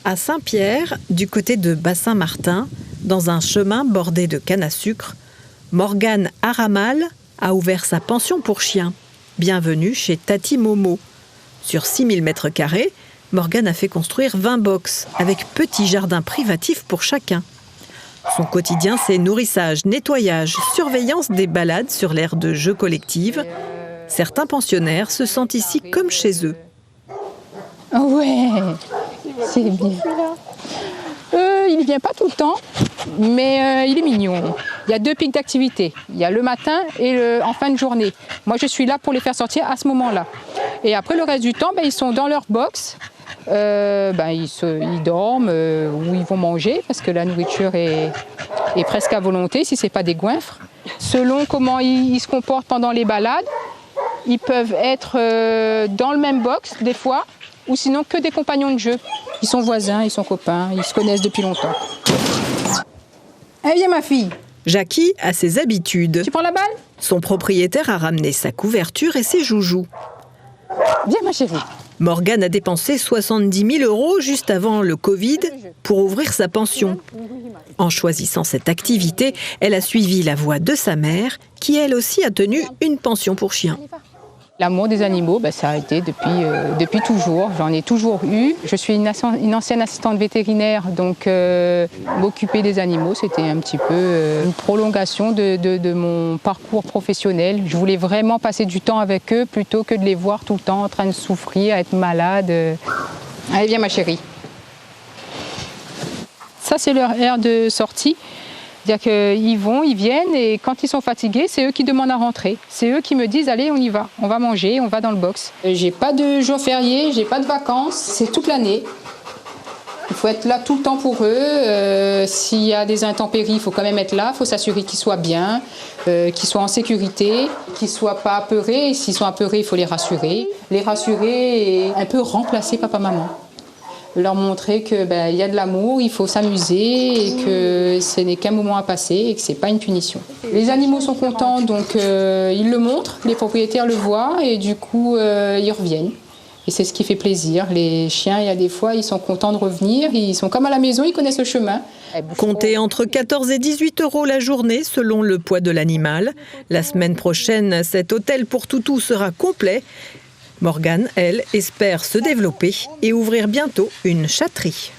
À Saint-Pierre, du côté de Bassin-Martin, dans un chemin bordé de canne à sucre, Morgane Aramal a ouvert sa pension pour chiens. Bienvenue chez Tati Momo. Sur 6000 m², Morgane a fait construire 20 box avec petit jardin privatif pour chacun. Son quotidien, c'est nourrissage, nettoyage, surveillance des balades sur l'aire de jeux collective. Certains pensionnaires se sentent ici comme chez eux. Ouais, c'est bien. Il ne vient pas tout le temps, mais il est mignon. Il y a 2 pics d'activité. Il y a le matin et en fin de journée. Moi, je suis là pour les faire sortir à ce moment-là. Et après, le reste du temps, ils sont dans leur box. Ils dorment ou ils vont manger parce que la nourriture est presque à volonté si ce n'est pas des goinfres. Selon comment ils se comportent pendant les balades, ils peuvent être dans le même box des fois ou sinon que des compagnons de jeu. Ils sont voisins, ils sont copains, ils se connaissent depuis longtemps. Allez, viens ma fille. Jackie a ses habitudes. Tu prends la balle? Son propriétaire a ramené sa couverture et ses joujoux. Viens ma chérie. Morgane a dépensé 70 000 € juste avant le Covid pour ouvrir sa pension. En choisissant cette activité, elle a suivi la voie de sa mère, qui elle aussi a tenu une pension pour chiens. L'amour des animaux, ça a été depuis toujours. J'en ai toujours eu. Je suis une ancienne assistante vétérinaire, donc m'occuper des animaux, c'était un petit peu une prolongation de mon parcours professionnel. Je voulais vraiment passer du temps avec eux plutôt que de les voir tout le temps en train de souffrir, être malade. Allez, viens ma chérie. Ça, c'est leur heure de sortie. C'est-à-dire qu'ils viennent et quand ils sont fatigués, c'est eux qui demandent à rentrer. C'est eux qui me disent « Allez, on y va, on va manger, on va dans le box ». J'ai pas de jours fériés, j'ai pas de vacances, c'est toute l'année. Il faut être là tout le temps pour eux. S'il y a des intempéries, il faut quand même être là. Il faut s'assurer qu'ils soient bien, qu'ils soient en sécurité, qu'ils ne soient pas apeurés. S'ils sont apeurés, il faut les rassurer. Les rassurer et un peu remplacer papa-maman. Leur montrer qu'il y a de l'amour, il faut s'amuser et que ce n'est qu'un moment à passer et que ce n'est pas une punition. Les animaux sont contents, donc ils le montrent, les propriétaires le voient et du coup ils reviennent. Et c'est ce qui fait plaisir. Les chiens, il y a des fois, ils sont contents de revenir, ils sont comme à la maison, ils connaissent le chemin. Comptez entre 14 et 18 € la journée selon le poids de l'animal. La semaine prochaine, cet hôtel pour toutous sera complet. Morgane, elle, espère se développer et ouvrir bientôt une chatterie.